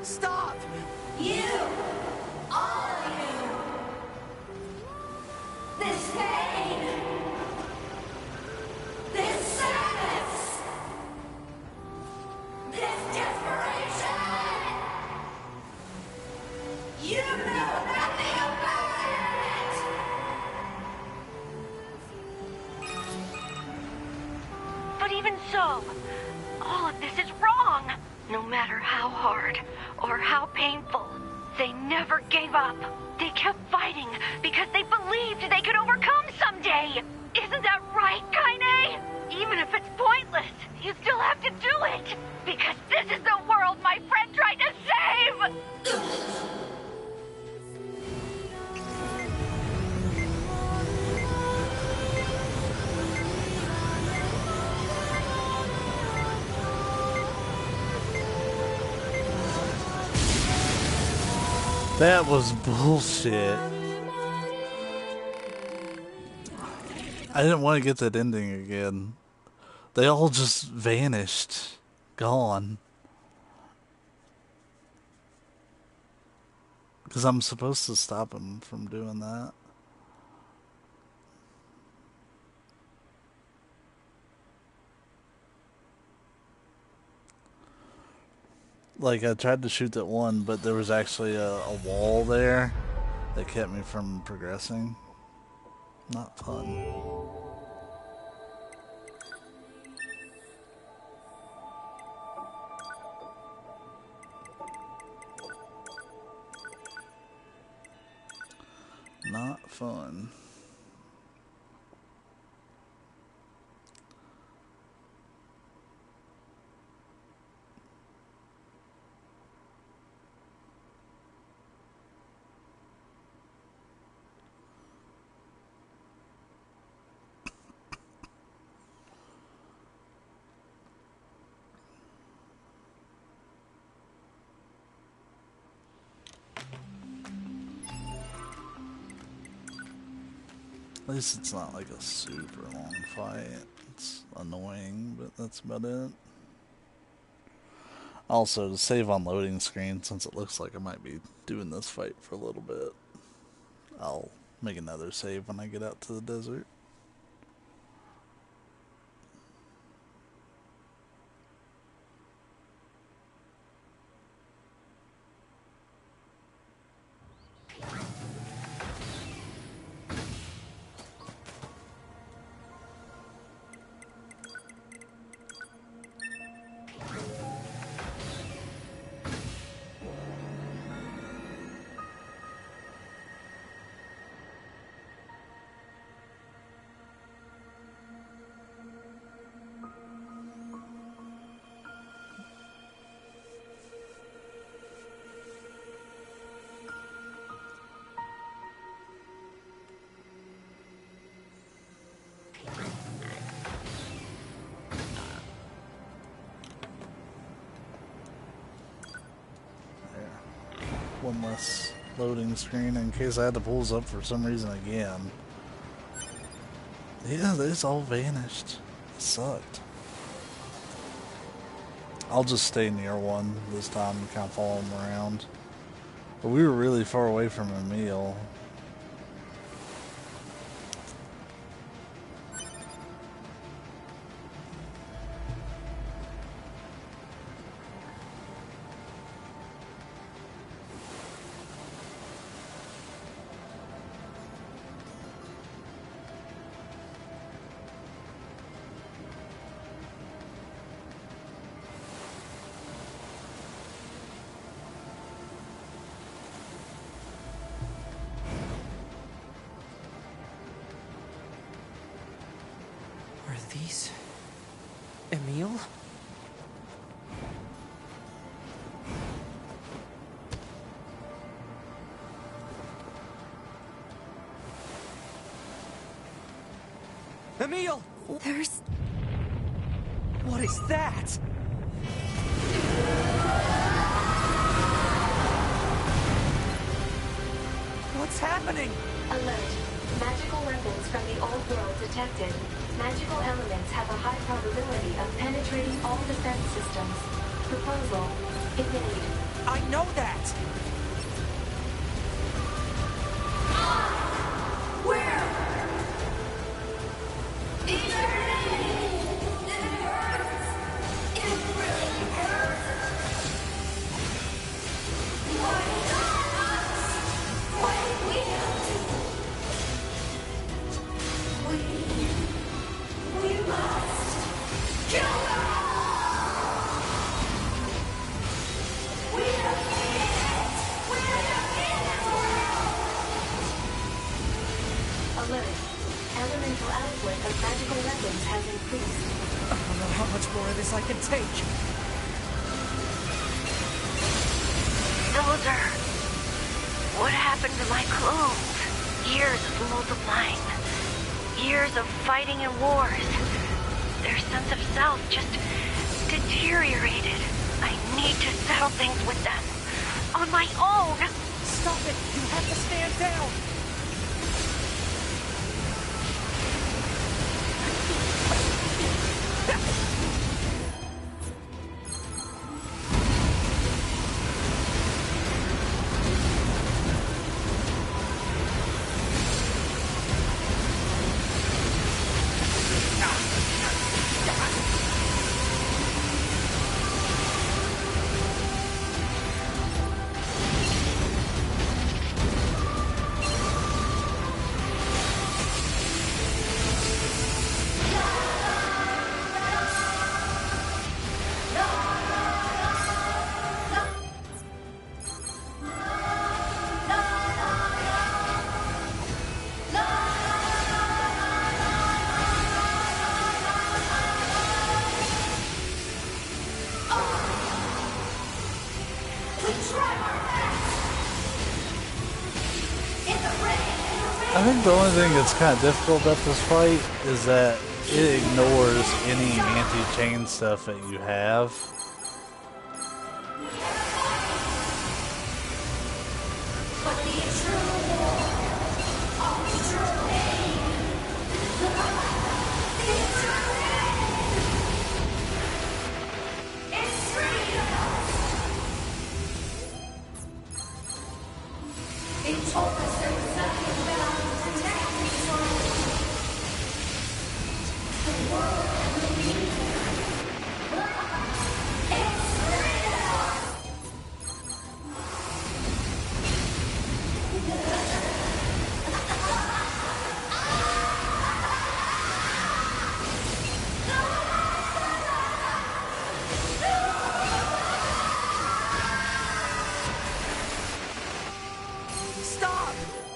Stop! You! All of you! This pain! This sadness! This desperation! You know nothing about it! But even so, all of this is wrong. No matter how hard or how painful, they never gave up. They kept fighting because they believed they could overcome someday. Isn't that right, Kaine? Even if it's pointless, you still have to do it. Because this is the world my friend tried to save! That was bullshit. I didn't want to get that ending again. They all just vanished. Gone. Because I'm supposed to stop him from doing that. Like, I tried to shoot that one, but there was actually a wall there that kept me from progressing. Not fun. Not fun. At least it's not like a super long fight. It's annoying, but that's about it. Also, to save on loading screen, since it looks like I might be doing this fight for a little bit, I'll make another save when I get out to the desert. One less loading screen in case I had to pull this up for some reason again. Yeah, this all vanished. It sucked. I'll just stay near one this time and kind of follow him around. But we were really far away from Emil. These... Emil? Emil! There's... What is that? What's happening? Alert. Magical weapons from the old world detected. Magical elements have a high probability of penetrating all defense systems. Proposal. Evade. I know that! Where? Eternity! It hurts! It really hurts! Why not us? Why do we have to? We must kill them! We have made it! We're in this world! Alert. Elemental output of magical weapons has increased. I don't know how much more of this I can take. Those are... what happened to my clones? Years of multiplying. Years of fighting and wars. Their sense of self just deteriorated. I need to settle things with them. On my own! Stop it! You have to stand down! I think the only thing that's kind of difficult about this fight is that it ignores any anti-chain stuff that you have.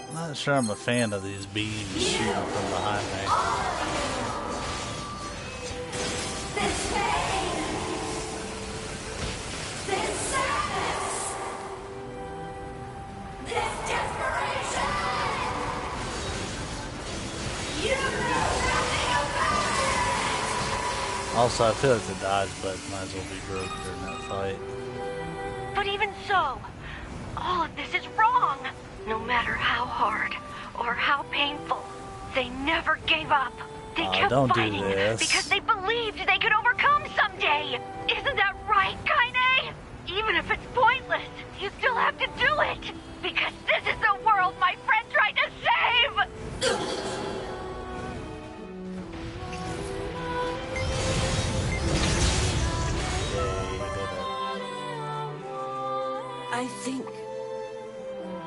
I'm not sure I'm a fan of these beams shooting from behind me. This pain! This sadness! This desperation! You know nothing about it! Also, I feel like the dodge button might as well be broke during that fight. But even so, all of this is wrong. No matter how hard or how painful, they never gave up. They kept fighting because they believed they could overcome someday. Isn't that right, Kaine? Even if it's pointless, you still have to do it. Because this is the world my friend tried to save! I think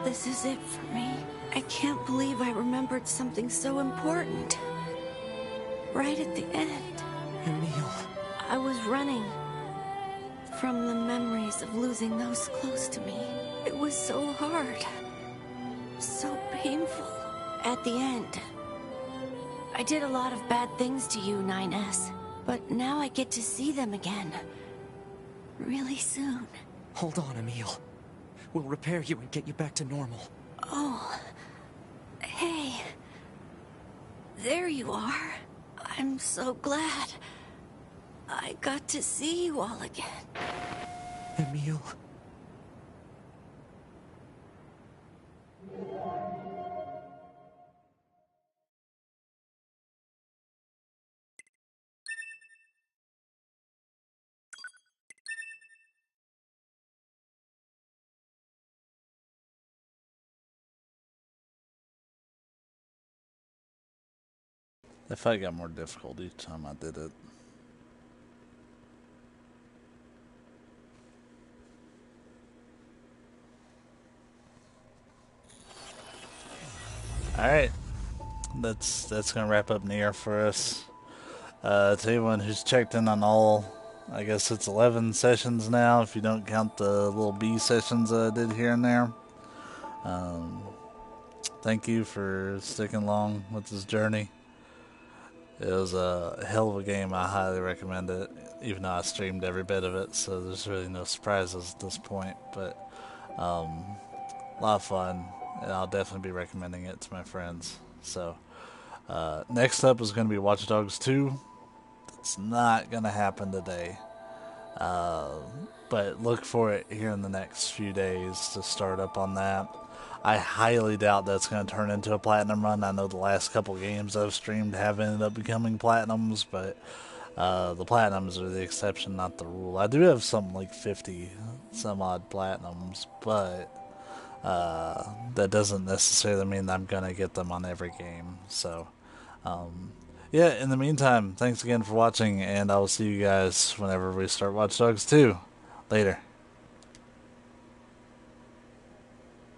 this is it for me. I can't believe I remembered something so important. Right at the end. Emil. I was running from the memories of losing those close to me. It was so hard. So painful. At the end, I did a lot of bad things to you, 9S. But now I get to see them again. Really soon. Hold on, Emil. We'll repair you and get you back to normal. Oh. Hey. There you are. I'm so glad. I got to see you all again. Emil. That fight got more difficult each time I did it. Alright. That's gonna wrap up NieR for us. To anyone who's checked in on all, I guess it's 11 sessions now, if you don't count the little B sessions that I did here and there. Thank you for sticking along with this journey. It was a hell of a game. I highly recommend it, even though I streamed every bit of it, so there's really no surprises at this point. But a lot of fun, and I'll definitely be recommending it to my friends. So next up is going to be Watch Dogs 2. It's not going to happen today, but look for it here in the next few days to start up on that. I highly doubt that's going to turn into a platinum run. I know the last couple games I've streamed have ended up becoming platinums, but the platinums are the exception, not the rule. I do have something like 50 some odd platinums, but that doesn't necessarily mean I'm going to get them on every game. So, yeah, in the meantime, thanks again for watching, and I will see you guys whenever we start Watch Dogs 2. Later.